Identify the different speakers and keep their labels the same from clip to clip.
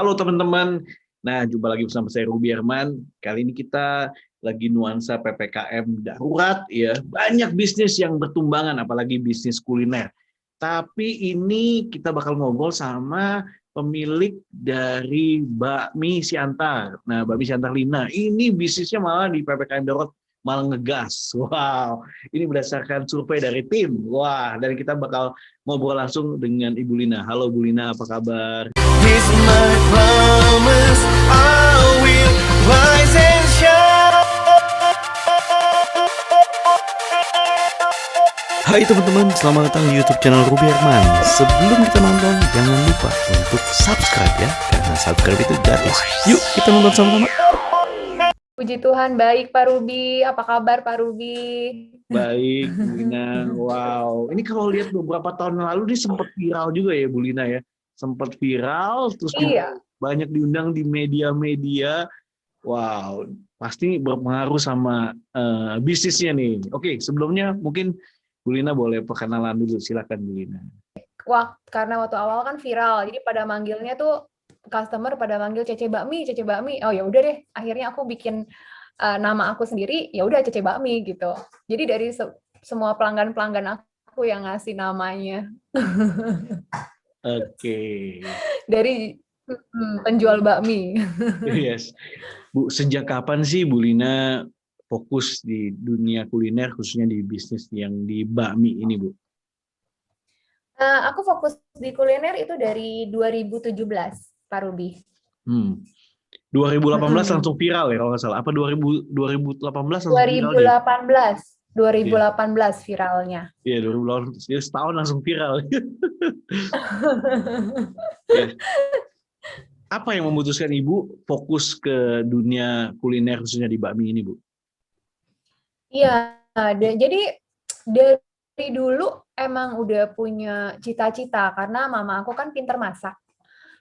Speaker 1: Halo teman-teman. Nah, jumpa lagi bersama saya Ruby Herman. Kali ini kita lagi nuansa PPKM darurat ya. Banyak bisnis yang bertumbangan, apalagi bisnis kuliner. Tapi ini kita bakal ngobrol sama pemilik dari Bakmi Siantar. Nah, Bakmi Siantar Lina. Ini bisnisnya malah di PPKM darurat malah ngegas. Wow, ini berdasarkan survei dari tim. Wah, dan kita bakal ngobrol langsung dengan Ibu Lina. Halo Bu Lina, apa kabar?
Speaker 2: Here's my promise, I will rise and shine. Hai teman-teman, selamat datang di YouTube channel Ruby Herman. Sebelum kita nonton, jangan lupa untuk subscribe ya, karena subscribe itu gratis. Yuk kita nonton sama-sama.
Speaker 3: Puji Tuhan, baik Pak Ruby. Apa kabar Pak Ruby?
Speaker 1: Baik, Bu Lina. Wow, ini kalau lihat beberapa tahun lalu ini sempat viral juga ya, Bu Lina ya. Sempat viral, terus
Speaker 3: Iya.
Speaker 1: banyak diundang di media-media. Wow, pasti berpengaruh sama bisnisnya nih. Oke, sebelumnya mungkin Bu Lina boleh perkenalan dulu, silakan Bu Lina.
Speaker 3: Karena waktu awal kan viral, jadi pada manggilnya tuh customer pada manggil Cece Bakmi, Cece Bakmi. Oh ya udah deh, akhirnya aku bikin nama aku sendiri, ya udah Cece Bakmi gitu. Jadi dari semua pelanggan-pelanggan aku yang ngasih namanya.
Speaker 1: Oke.
Speaker 3: Dari penjual bakmi.
Speaker 1: Yes. Bu, sejak kapan sih Bu Lina fokus di dunia kuliner, khususnya di bisnis yang di bakmi ini, Bu?
Speaker 3: Aku fokus di kuliner itu dari 2017, Pak Ruby.
Speaker 1: 2018 langsung viral ya kalau nggak salah. Apa 2018 langsung viral?
Speaker 3: 2018 viralnya.
Speaker 1: Iya, 2018. Ya, setahun langsung viral. Ya. Apa yang memutuskan Ibu fokus ke dunia kuliner khususnya di bakmi ini, Bu?
Speaker 3: Iya, jadi dari dulu emang udah punya cita-cita karena mama aku kan pinter masak.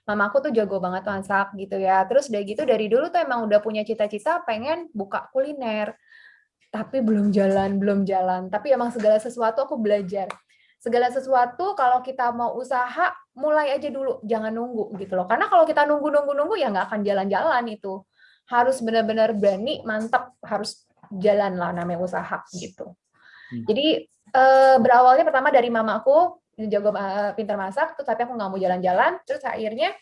Speaker 3: Mama aku tuh jago banget masak gitu ya. Terus udah gitu dari dulu tuh emang udah punya cita-cita pengen buka kuliner. Tapi belum jalan. Tapi emang segala sesuatu aku belajar. Segala sesuatu kalau kita mau usaha, mulai aja dulu, jangan nunggu gitu loh. Karena kalau kita nunggu ya nggak akan jalan-jalan itu. Harus benar-benar berani, mantap, harus jalan lah namanya usaha gitu. Jadi berawalnya pertama dari mama aku, jago pintar masak, terus tapi aku nggak mau jalan-jalan, terus akhirnya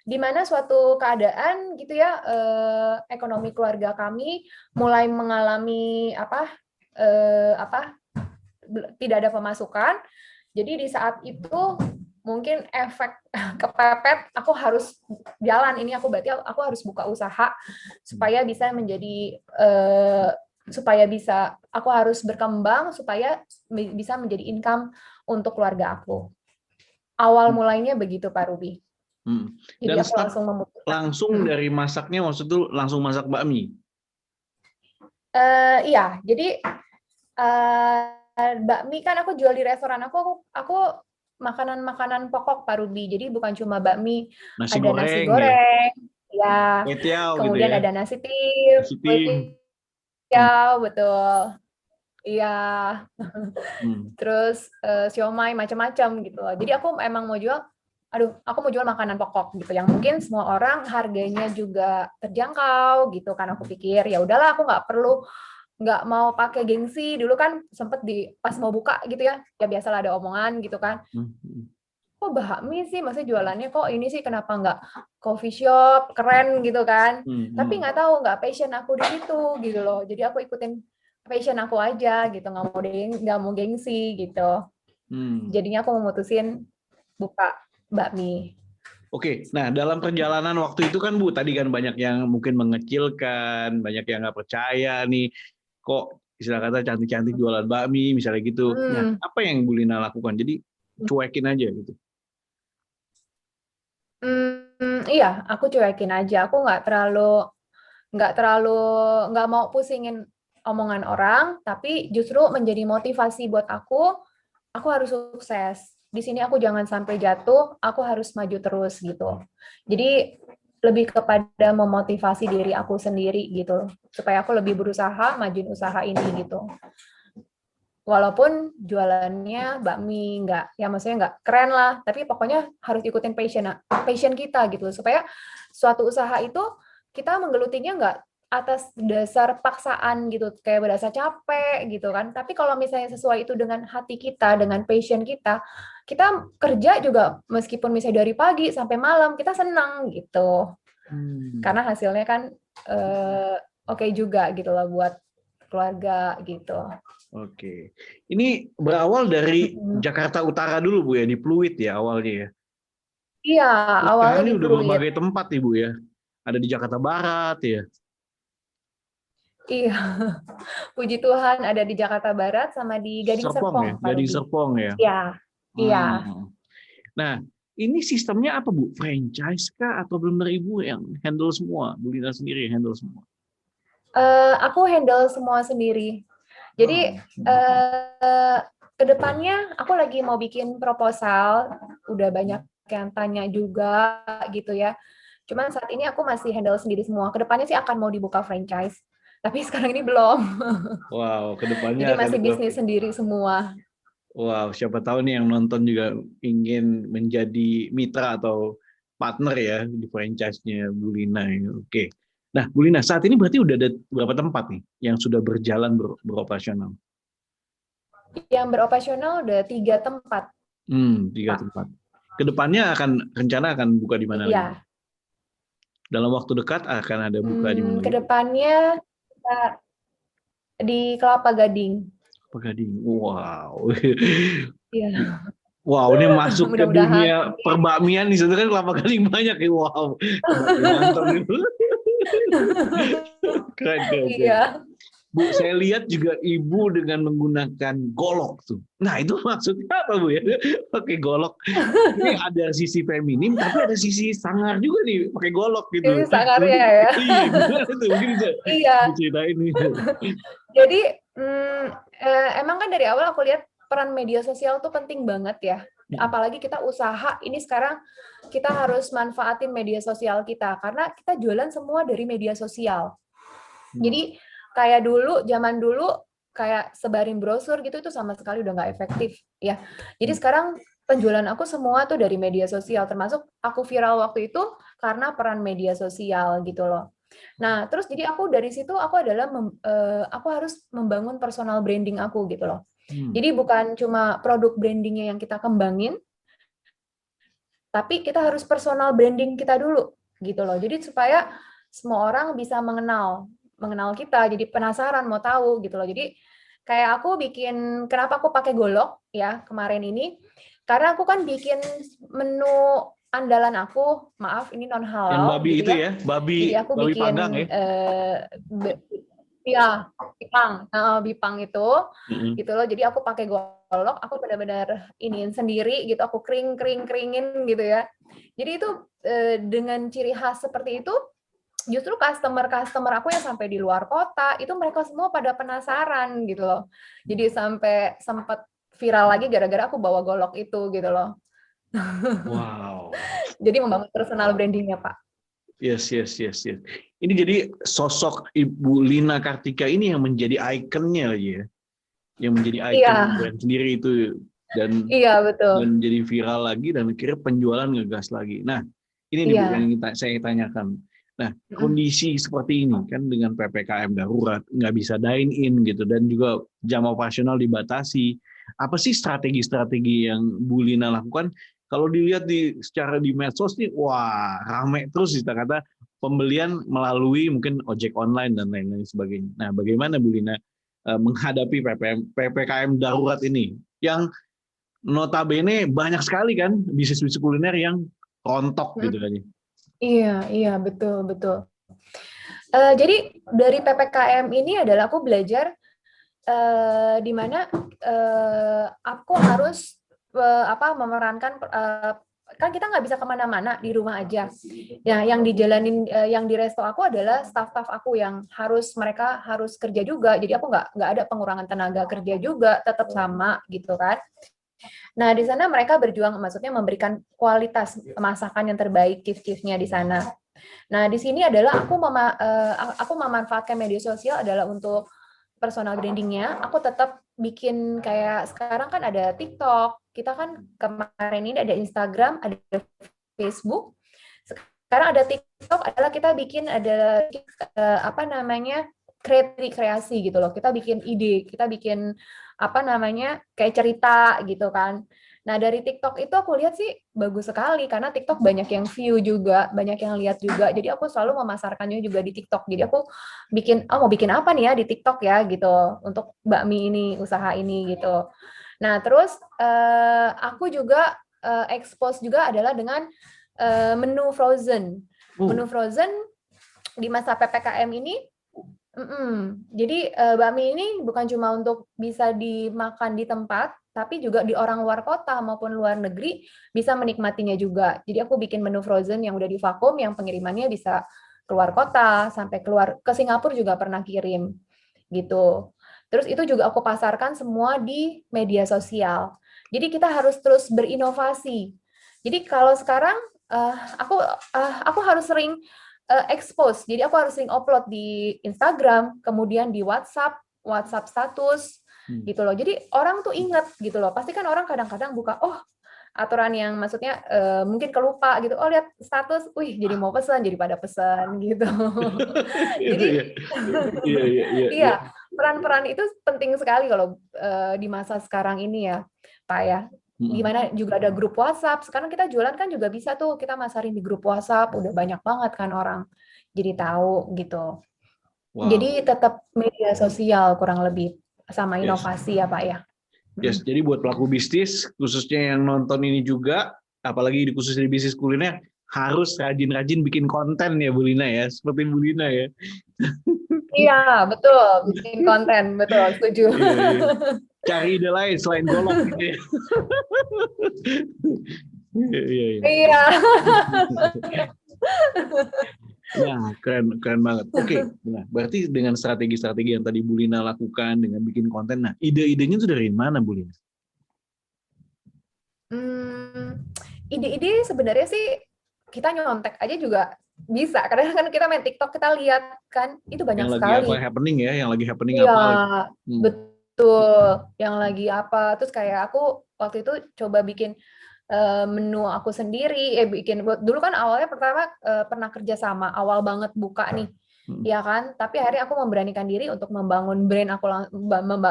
Speaker 3: di mana suatu keadaan gitu ya, ekonomi keluarga kami mulai mengalami tidak ada pemasukan. Jadi di saat itu mungkin efek kepepet, aku harus jalan ini, aku harus buka usaha supaya bisa menjadi aku harus berkembang supaya bisa menjadi income untuk keluarga aku. Awal mulainya begitu Pak Ruby. Jadi
Speaker 1: Dan
Speaker 3: aku
Speaker 1: langsung dari masaknya, maksud itu langsung masak bakmi?
Speaker 3: Iya, jadi bakmi kan aku jual di restoran aku makanan pokok Pak Ruby. Jadi bukan cuma bakmi,
Speaker 1: Nasi
Speaker 3: ada
Speaker 1: goreng,
Speaker 3: nasi goreng, ya. Kemudian
Speaker 1: gitu ya.
Speaker 3: ada nasi tim, ya betul, iya. Terus siomay macam-macam gitu loh. Jadi aku emang mau jual, aku mau jual makanan pokok gitu, yang mungkin semua orang harganya juga terjangkau gitu kan. Aku pikir ya udahlah, aku nggak mau pakai gengsi. Dulu kan sempet pas mau buka gitu ya biasalah ada omongan gitu kan. Kok bakmi sih, maksudnya jualannya kok ini sih, kenapa nggak coffee shop keren gitu kan. Tapi nggak tahu, nggak passion aku di situ gitu loh. Jadi aku ikutin passion aku aja gitu, nggak mau gengsi gitu. Jadinya aku memutusin buka bakmi.
Speaker 1: Oke, nah dalam perjalanan waktu itu kan Bu, tadi kan banyak yang mungkin mengecilkan, banyak yang nggak percaya nih, kok istilah kata cantik-cantik jualan bakmi misalnya gitu. Nah, apa yang Bu Lina lakukan? Jadi cuekin aja gitu.
Speaker 3: Iya, aku cuekin aja. Aku nggak mau pusingin omongan orang, tapi justru menjadi motivasi buat aku harus sukses. Di sini aku jangan sampai jatuh, aku harus maju terus gitu. Jadi lebih kepada memotivasi diri aku sendiri gitu, supaya aku lebih berusaha majuin usaha ini gitu. walaupun jualannya bakmi nggak, ya maksudnya nggak keren lah, tapi pokoknya harus ikutin passion kita gitu, supaya suatu usaha itu kita menggelutinya nggak atas dasar paksaan gitu, kayak berasa capek gitu kan. Tapi kalau misalnya sesuai itu dengan hati kita, dengan passion kita kerja juga meskipun misalnya dari pagi sampai malam kita senang gitu. Karena hasilnya kan oke juga gitu loh buat keluarga gitu.
Speaker 1: Oke. Ini berawal dari Jakarta Utara dulu Bu ya, di Pluit ya awalnya ya.
Speaker 3: Iya,
Speaker 1: Terus
Speaker 3: awalnya
Speaker 1: sekarang
Speaker 3: di
Speaker 1: ini udah
Speaker 3: Pluit.
Speaker 1: berbagai tempat nih Bu ya. Ada di Jakarta Barat ya.
Speaker 3: Iya. Puji Tuhan ada di Jakarta Barat sama di Gading
Speaker 1: Serpong
Speaker 3: Serpong,
Speaker 1: ya,
Speaker 3: Pak
Speaker 1: Gading
Speaker 3: Rudi.
Speaker 1: Serpong ya.
Speaker 3: Iya. Iya.
Speaker 1: Nah, ini sistemnya apa Bu? Franchise kah atau benar-benar Ibu yang handle semua? Bu Lina sendiri yang handle semua?
Speaker 3: Aku handle semua sendiri. Jadi kedepannya aku lagi mau bikin proposal, udah banyak yang tanya juga gitu ya. Cuman saat ini aku masih handle sendiri semua. Kedepannya sih akan mau dibuka franchise, tapi sekarang ini belum.
Speaker 1: Wow, kedepannya
Speaker 3: Jadi
Speaker 1: akan
Speaker 3: masih
Speaker 1: dibuka.
Speaker 3: bisnis sendiri semua.
Speaker 1: Wow, siapa tahu nih yang nonton juga ingin menjadi mitra atau partner ya di franchise-nya Bu Lina. Oke. Nah, Bu Lina, saat ini berarti udah ada berapa tempat nih yang sudah berjalan beroperasional?
Speaker 3: Yang beroperasional udah 3 tempat.
Speaker 1: 3 tempat. Kedepannya rencana akan buka di mana
Speaker 3: Iya.
Speaker 1: lagi? Dalam waktu dekat akan ada buka di mana lagi?
Speaker 3: Kedepannya di Kelapa Gading.
Speaker 1: Kelapa Gading. Wow.
Speaker 3: Iya.
Speaker 1: Wow, ini masuk ke
Speaker 3: Mudah-mudahan.
Speaker 1: dunia perbakmian di situ kan Kelapa Gading banyak ya. Wow. Keren.
Speaker 3: Iya.
Speaker 1: Bu, saya lihat juga Ibu dengan menggunakan golok tuh. Nah, itu maksudnya apa Bu ya? Pakai golok. Ini ada sisi feminim, tapi ada sisi sangar juga nih, pakai golok gitu.
Speaker 3: Ini sangarnya ya.
Speaker 1: Iya, gimana tuh? Mungkin bisa diceritain nih.
Speaker 3: Jadi, emang kan dari awal aku lihat peran media sosial tuh penting banget ya. Apalagi kita usaha, ini sekarang kita harus manfaatin media sosial kita. Karena kita jualan semua dari media sosial. Jadi, kayak zaman dulu kayak sebarin brosur gitu itu sama sekali udah nggak efektif ya. Jadi sekarang penjualan aku semua tuh dari media sosial, termasuk aku viral waktu itu karena peran media sosial gitu loh. Nah terus jadi aku dari situ aku harus membangun personal branding aku gitu loh. Jadi bukan cuma produk brandingnya yang kita kembangin, tapi kita harus personal branding kita dulu gitu loh. Jadi supaya semua orang bisa mengenal kita, jadi penasaran mau tahu gitu loh. Jadi kayak aku bikin, kenapa aku pakai golok ya kemarin ini, karena aku kan bikin menu andalan aku, maaf ini non halal.
Speaker 1: Yang babi
Speaker 3: gitu
Speaker 1: itu ya, babi
Speaker 3: bikin,
Speaker 1: panggang ya.
Speaker 3: Ya, bipang itu, gitu loh. Jadi aku pakai golok, aku benar-benar iniin sendiri gitu, aku keringin gitu ya. Jadi itu dengan ciri khas seperti itu, justru customer aku yang sampai di luar kota itu mereka semua pada penasaran gitu loh. Jadi sampai sempat viral lagi gara-gara aku bawa golok itu gitu loh.
Speaker 1: Wow.
Speaker 3: Jadi membangun personal brandingnya Pak.
Speaker 1: Yes. Ini jadi sosok Ibu Lina Kartika ini yang menjadi ikonnya ya, yang menjadi ikon brand sendiri itu dan
Speaker 3: betul.
Speaker 1: Dan jadi viral lagi dan akhirnya penjualan ngegas lagi. Nah, ini nih Bu yang saya tanyakan. Nah, kondisi seperti ini kan dengan PPKM darurat, nggak bisa dine in gitu, dan juga jam operasional dibatasi. Apa sih strategi-strategi yang Bu Lina lakukan? Kalau dilihat secara di medsos nih, wah rame terus kita kata pembelian melalui mungkin ojek online dan lain-lain sebagainya. Nah, bagaimana Bu Lina menghadapi PPKM darurat ini? Yang notabene banyak sekali kan bisnis-bisnis kuliner yang rontok gitu kan.
Speaker 3: Iya, betul. Jadi dari PPKM ini adalah aku belajar di mana aku harus memerankan, kan kita nggak bisa kemana-mana, di rumah aja. Ya, yang dijalanin yang di resto aku adalah staff-staff aku yang mereka harus kerja juga. Jadi aku nggak ada pengurangan tenaga kerja juga, tetap sama gitu kan. Nah, di sana mereka berjuang, maksudnya memberikan kualitas masakan yang terbaik, chief-chiefnya di sana. Nah, di sini adalah aku memanfaatkan media sosial adalah untuk personal brandingnya. Aku tetap bikin kayak sekarang kan ada TikTok, kita kan kemarin ini ada Instagram, ada Facebook, sekarang ada TikTok, adalah kita bikin ada apa namanya kreasi gitu loh. Kita bikin ide, kita bikin apa namanya kayak cerita gitu kan. Nah dari TikTok itu aku lihat sih bagus sekali karena TikTok banyak yang view juga, banyak yang lihat juga. Jadi aku selalu memasarkannya juga di TikTok. Jadi aku bikin, mau bikin apa nih ya di TikTok ya gitu untuk bakmi ini, usaha ini gitu. Nah terus aku juga expose juga adalah dengan menu frozen. Menu frozen di masa PPKM ini. Jadi bakmi ini bukan cuma untuk bisa dimakan di tempat, tapi juga di orang luar kota maupun luar negeri bisa menikmatinya juga. Jadi aku bikin menu frozen yang udah divakum, yang pengirimannya bisa keluar kota, sampai keluar ke Singapura juga pernah kirim gitu. Terus itu juga aku pasarkan semua di media sosial. Jadi kita harus terus berinovasi. Jadi kalau sekarang aku harus sering expose. Jadi aku harus sering upload di Instagram, kemudian di WhatsApp status gitu loh. Jadi orang tuh ingat gitu loh. Pasti kan orang kadang-kadang buka, oh aturan yang maksudnya mungkin kelupa gitu. Oh lihat status, wih jadi mau pesan, jadi pada pesan gitu. Jadi iya, peran-peran itu penting sekali kalau di masa sekarang ini ya, Pak ya. Gimana juga ada grup WhatsApp. Sekarang kita jualan kan juga bisa tuh kita masarin di grup WhatsApp. Udah banyak banget kan orang jadi tahu gitu. Wow. Jadi tetap media sosial kurang lebih sama inovasi ya Pak ya.
Speaker 1: Yes, jadi buat pelaku bisnis khususnya yang nonton ini juga, apalagi khusus di bisnis kuliner, harus rajin-rajin bikin konten ya Bu Lina ya, seperti Bu Lina ya.
Speaker 3: Iya betul, bikin konten betul, setuju.
Speaker 1: Iya. Cari ide lain selain golok gitu ya. Iya. Nah, keren banget. Oke, nah berarti dengan strategi-strategi yang tadi Bu Lina lakukan dengan bikin konten, nah ide-idenya itu dari mana Bu Lina?
Speaker 3: Ide-ide sebenarnya sih kita nyontek aja juga bisa. Karena kan kita main TikTok kita lihat kan itu banyak
Speaker 1: yang
Speaker 3: sekali.
Speaker 1: Yang lagi happening ya, yang lagi happening
Speaker 3: iya,
Speaker 1: apa?
Speaker 3: Betul. Yang lagi apa? Terus kayak aku waktu itu coba bikin menu aku sendiri, bikin dulu kan awalnya pertama pernah kerja sama awal banget buka nih, ya kan. Tapi akhirnya aku memberanikan diri untuk membangun brand aku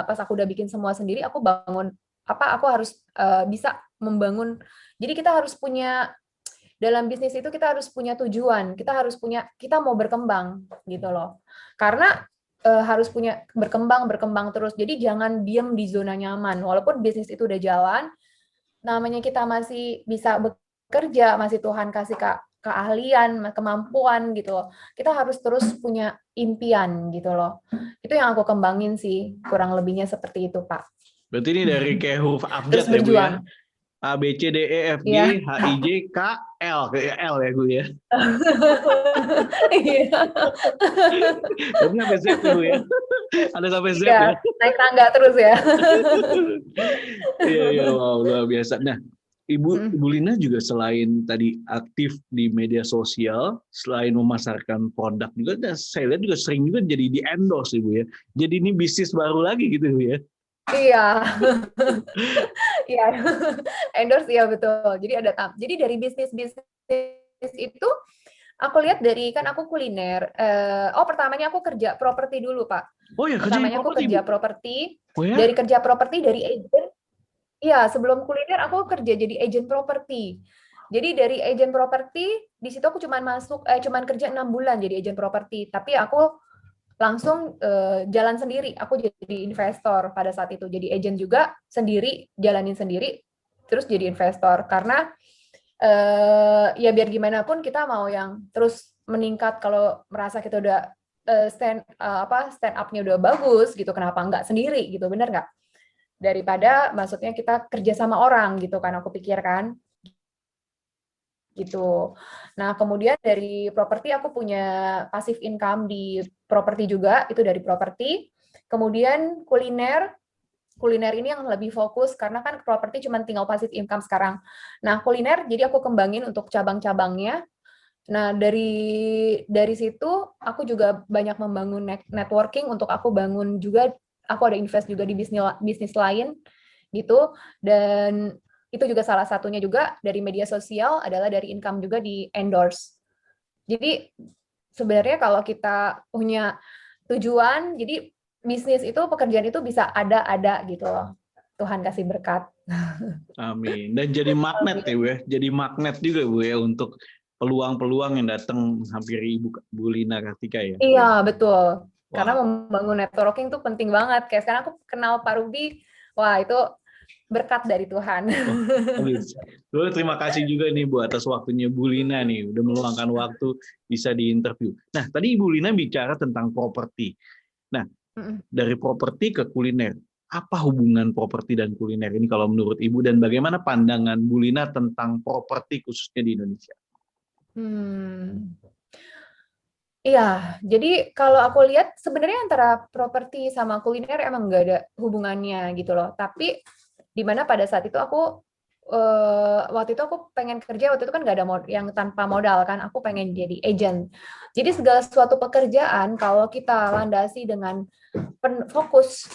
Speaker 3: pas aku udah bikin semua sendiri, aku bangun aku harus bisa membangun. Jadi kita harus punya dalam bisnis itu kita harus punya tujuan, kita mau berkembang gitu loh. Karena harus punya berkembang terus. Jadi jangan diam di zona nyaman. Walaupun bisnis itu udah jalan, namanya kita masih bisa bekerja, masih Tuhan kasih keahlian, kemampuan gitu loh. Kita harus terus punya impian gitu loh. Itu yang aku kembangin sih, kurang lebihnya seperti itu, Pak.
Speaker 1: Berarti ini dari kayak huruf abjad ya, Bu ya? A, B, C, D, E, F, G, H, I, J, K, L. Kayak L ya, Bu ya?
Speaker 3: Iya.
Speaker 1: Tapi sampai Z ya, Bu ya? Ada sampai Z ya?
Speaker 3: Naik tangga terus ya.
Speaker 1: Iya, wow, luar biasa. Nah, Ibu Lina juga selain tadi aktif di media sosial, selain memasarkan produk juga, saya lihat juga sering juga jadi di endorse Ibu ya. Jadi ini bisnis baru lagi gitu Bu ya?
Speaker 3: Iya, iya, endorse ya betul. Jadi dari bisnis itu aku lihat dari kan aku kuliner. Pertamanya aku kerja properti dulu Pak.
Speaker 1: Oh ya,
Speaker 3: pertamanya aku kerja properti.
Speaker 1: Oh, ya?
Speaker 3: Dari kerja properti dari agent. Iya, sebelum kuliner aku kerja jadi agent properti. Jadi dari agent properti di situ aku cuman kerja 6 bulan jadi agent properti. Tapi aku langsung jalan sendiri. Aku jadi investor pada saat itu. Jadi agent juga sendiri, jalanin sendiri, terus jadi investor. Karena ya biar gimana pun kita mau yang terus meningkat kalau merasa kita udah stand up-nya udah bagus gitu. Kenapa enggak sendiri gitu, bener nggak? Daripada maksudnya kita kerja sama orang gitu kan aku pikirkan. Gitu. Nah, kemudian dari properti aku punya passive income di properti juga, itu dari properti. Kemudian kuliner ini yang lebih fokus karena kan properti cuma tinggal passive income sekarang. Nah, kuliner jadi aku kembangin untuk cabang-cabangnya. Nah, dari situ aku juga banyak membangun networking untuk aku bangun juga aku ada invest juga di bisnis lain gitu, dan itu juga salah satunya juga dari media sosial adalah dari income juga di endorse. Jadi sebenarnya kalau kita punya tujuan, jadi bisnis itu, pekerjaan itu bisa ada gitu loh. Tuhan kasih berkat.
Speaker 1: Amin. Dan jadi magnet ya Bu ya, jadi magnet juga Bu ya untuk peluang-peluang yang datang menghampiri Bu Lina Kartika ya.
Speaker 3: Iya, betul. Karena
Speaker 1: Wah.
Speaker 3: membangun networking tuh penting banget. Kayak sekarang aku kenal Pak Ruby, wah itu berkat dari Tuhan.
Speaker 1: Oh, habis. Lalu terima kasih juga nih Bu atas waktunya Bu Lina nih, udah meluangkan waktu bisa diinterview. Nah, tadi Ibu Lina bicara tentang properti. Nah, dari properti ke kuliner, apa hubungan properti dan kuliner ini kalau menurut Ibu, dan bagaimana pandangan Bu Lina tentang properti khususnya di Indonesia?
Speaker 3: Iya, jadi kalau aku lihat sebenarnya antara properti sama kuliner emang nggak ada hubungannya gitu loh. Tapi di mana pada saat itu aku waktu itu aku pengen kerja, waktu itu kan nggak ada yang tanpa modal kan, aku pengen jadi agent. Jadi segala suatu pekerjaan kalau kita landasi dengan fokus,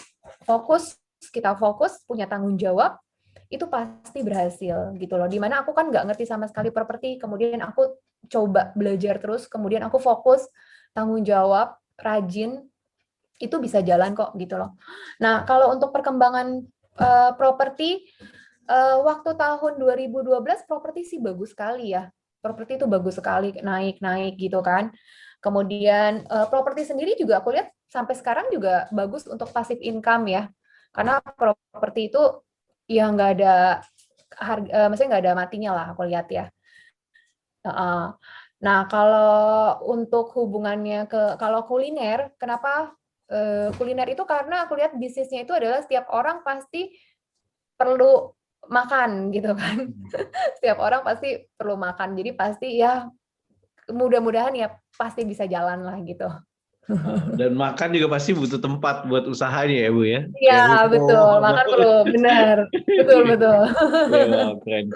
Speaker 3: kita fokus, punya tanggung jawab, itu pasti berhasil gitu loh. Dimana aku kan nggak ngerti sama sekali properti, kemudian aku coba belajar terus, kemudian aku fokus, tanggung jawab, rajin, itu bisa jalan kok gitu loh. Nah, kalau untuk perkembangan properti, waktu tahun 2012 properti sih bagus sekali ya. Properti itu bagus sekali, naik-naik gitu kan. Kemudian properti sendiri juga aku lihat sampai sekarang juga bagus untuk passive income ya. Karena properti itu ya nggak ada harga, maksudnya nggak ada matinya lah aku lihat ya. Nah, kalau untuk hubungannya kalau kuliner, kenapa kuliner itu? Karena aku lihat bisnisnya itu adalah setiap orang pasti perlu makan gitu kan. Setiap orang pasti perlu makan. Jadi pasti ya mudah-mudahan ya pasti bisa jalan lah gitu.
Speaker 1: Dan makan juga pasti butuh tempat buat usahanya ya Bu ya.
Speaker 3: Iya, betul. Makan perlu, benar. Betul, betul.
Speaker 1: Wow, keren.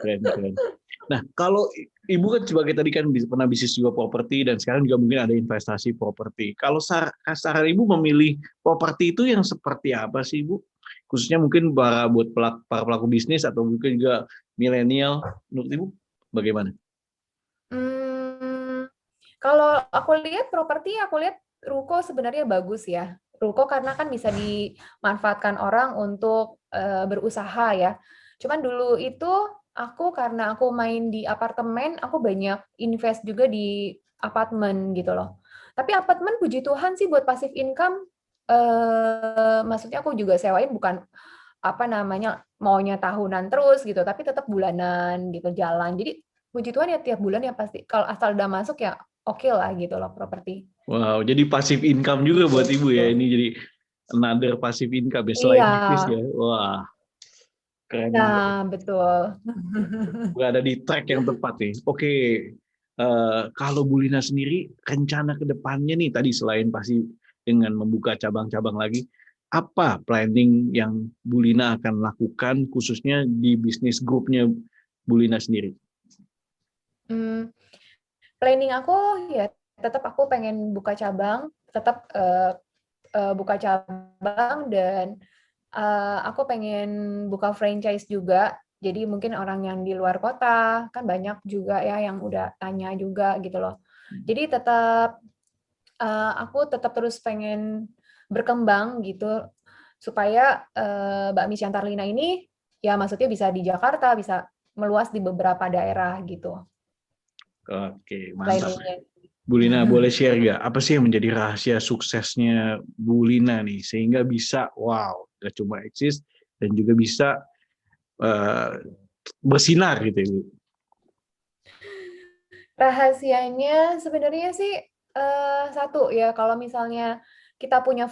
Speaker 1: Nah, kalau Ibu kan sebagai tadi kan pernah bisnis juga properti dan sekarang juga mungkin ada investasi properti. Kalau saran Ibu memilih properti itu yang seperti apa sih Ibu? Khususnya mungkin buat para pelaku bisnis atau mungkin juga milenial, menurut Ibu bagaimana?
Speaker 3: Kalau aku lihat properti, aku lihat ruko sebenarnya bagus ya. Ruko karena kan bisa dimanfaatkan orang untuk berusaha ya. Cuman dulu itu karena aku main di apartemen, aku banyak invest juga di apartemen gitu loh. Tapi apartemen puji Tuhan sih buat passive income, maksudnya aku juga sewain bukan maunya tahunan terus gitu, tapi tetap bulanan gitu jalan. Jadi puji Tuhan ya tiap bulan ya pasti kalau asal udah masuk ya oke lah gitu loh properti.
Speaker 1: Wow, jadi passive income juga buat Ibu ya. Ini jadi another passive income ya selain
Speaker 3: Iya.
Speaker 1: bisnis ya. Wah, keren.
Speaker 3: Nah, betul.
Speaker 1: Berada di track yang tepat nih. Oke, kalau Bu Lina sendiri rencana ke depannya nih tadi selain pasti dengan membuka cabang-cabang lagi, apa planning yang Bu Lina akan lakukan khususnya di bisnis grupnya Bu Lina sendiri?
Speaker 3: Planning aku ya tetap aku pengen buka cabang, tetap buka cabang, dan aku pengen buka franchise juga. Jadi mungkin orang yang di luar kota kan banyak juga ya yang udah tanya juga gitu loh. Jadi tetap aku tetap terus pengen berkembang gitu supaya Bakmi Siantar Lina ini ya maksudnya bisa di Jakarta, bisa meluas di beberapa daerah gitu.
Speaker 1: Oke, mantap.
Speaker 3: Planningnya.
Speaker 1: Bu Lina boleh share nggak apa sih yang menjadi rahasia suksesnya Bu Lina nih sehingga bisa gak cuma eksis dan juga bisa bersinar gitu ya Bu?
Speaker 3: Rahasianya sebenarnya sih satu ya, kalau misalnya kita punya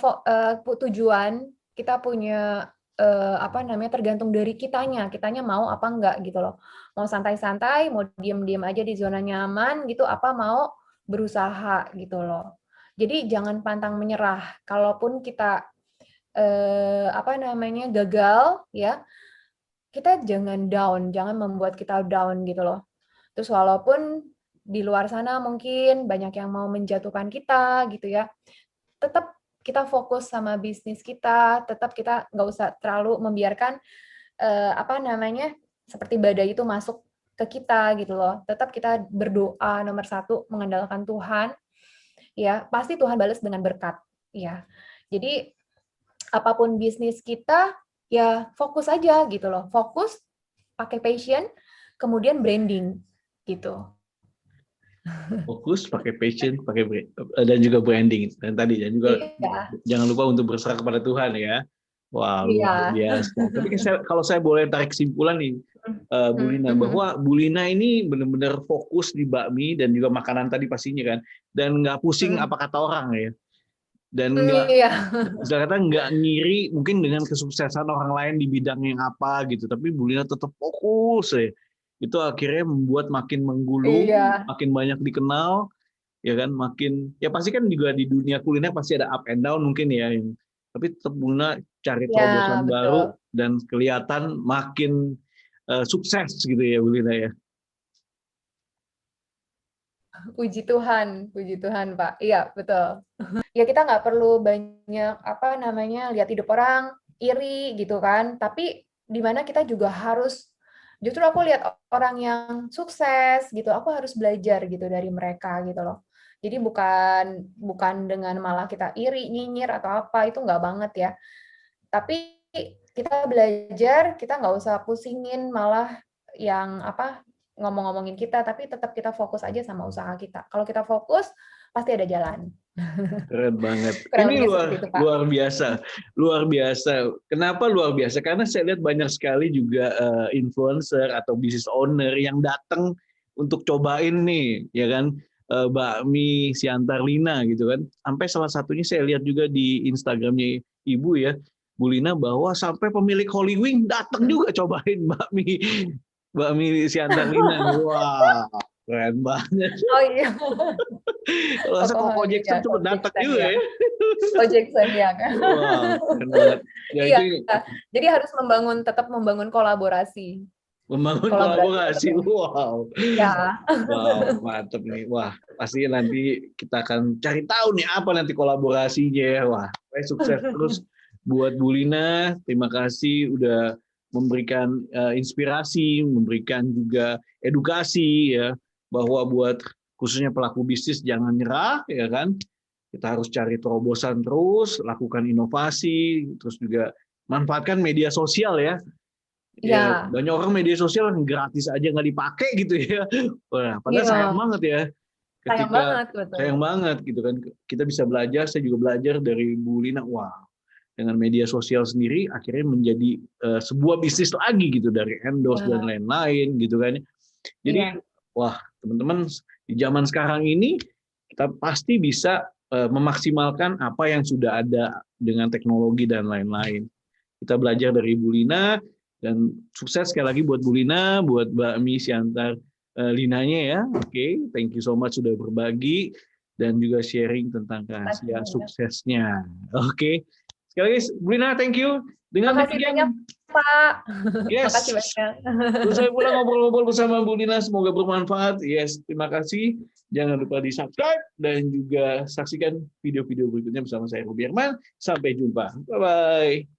Speaker 3: tujuan, kita punya tergantung dari kitanya mau apa enggak gitu loh. Mau santai-santai, mau diem-diem aja di zona nyaman gitu, apa mau berusaha gitu loh. Jadi jangan pantang menyerah. Kalaupun kita gagal ya, kita jangan down, jangan membuat kita down gitu loh. Terus walaupun di luar sana mungkin banyak yang mau menjatuhkan kita gitu ya, tetap kita fokus sama bisnis kita, tetap kita nggak usah terlalu membiarkan seperti badai itu masuk ke kita gitu loh. Tetap kita berdoa nomor 1, mengandalkan Tuhan. Ya, pasti Tuhan balas dengan berkat. Ya, jadi apapun bisnis kita, ya fokus aja gitu loh. Fokus, pakai passion, kemudian branding gitu.
Speaker 1: Fokus, pakai passion, dan juga branding. Dan juga jangan lupa untuk berserah kepada Tuhan ya. Wah, luar biasa. Tapi kalau saya boleh tarik kesimpulan nih, Bu Lina, bahwa Bu Lina ini benar-benar fokus di bakmi dan juga makanan tadi pastinya kan, dan nggak pusing apa kata orang ya. Dan nggak ngiri mungkin dengan kesuksesan orang lain di bidang yang apa gitu, tapi Bu Lina tetap fokus ya. Itu akhirnya membuat makin menggulung, makin banyak dikenal, ya kan, makin ya pasti kan juga di dunia kuliner pasti ada up and down mungkin ya, tapi tetap Bu Lina cari terobosan baru dan kelihatan makin sukses gitu ya Bu Lina ya.
Speaker 3: Puji Tuhan Pak. Iya betul. Ya kita nggak perlu banyak lihat hidup orang iri gitu kan, tapi di mana kita juga harus, justru aku lihat orang yang sukses gitu, aku harus belajar gitu dari mereka gitu loh. Jadi bukan dengan malah kita iri, nyinyir atau apa, itu nggak banget ya. Tapi kita belajar, kita nggak usah pusingin malah yang ngomong-ngomongin kita, tapi tetap kita fokus aja sama usaha kita. Kalau kita fokus, pasti ada jalan.
Speaker 1: Keren banget. Ini luar biasa, luar biasa. Kenapa luar biasa? Karena saya lihat banyak sekali juga influencer atau business owner yang datang untuk cobain nih, ya kan, bakmi Siantar Lina gitu kan. Sampai salah satunya saya lihat juga di Instagramnya Ibu ya, Bu Lina, bahwa sampai pemilik Holy Wing datang juga cobain bakmi Siantar Lina. Wah, keren banget.
Speaker 3: Oh iya.
Speaker 1: Kalau saya Koko Jackson cuma datang juga ya.
Speaker 3: Koko Jackson ya kan.
Speaker 1: Wah, keren banget. Ya,
Speaker 3: iya. Jadi harus tetap membangun kolaborasi.
Speaker 1: Membangun kolaborasi. Wow.
Speaker 3: Ya.
Speaker 1: Wow, mantep nih. Wah, pasti nanti kita akan cari tahu nih apa nanti kolaborasinya. Wah, sukses terus buat Bu Lina. Terima kasih udah memberikan inspirasi, memberikan juga edukasi ya, bahwa buat khususnya pelaku bisnis jangan nyerah ya kan. Kita harus cari terobosan terus, lakukan inovasi, terus juga manfaatkan media sosial ya. Ya, banyak orang media sosial gratis aja nggak dipakai gitu ya. Wah, padahal sayang banget ya. Sayang banget gitu kan. Kita bisa belajar, saya juga belajar dari Bu Lina. Wah, dengan media sosial sendiri akhirnya menjadi sebuah bisnis lagi gitu, dari endorse dan lain-lain gitu kan. Jadi wah, teman-teman, di zaman sekarang ini kita pasti bisa memaksimalkan apa yang sudah ada dengan teknologi dan lain-lain. Kita belajar dari Bu Lina, dan sukses sekali lagi buat Bu Lina, buat bakmi Siantar Linanya ya. Oke, thank you so much sudah berbagi dan juga sharing tentang rahasia suksesnya. Oke. Sekali lagi, Bu Lina, thank you. Dengan
Speaker 3: demikian, Pak.
Speaker 1: Yes.
Speaker 3: Terima kasih banyak.
Speaker 1: Usai pula ngobrol-ngobrol bersama Bu Lina, semoga bermanfaat. Yes, terima kasih. Jangan lupa di-subscribe dan juga saksikan video-video berikutnya bersama saya, Ruby Herman. Sampai jumpa. Bye-bye.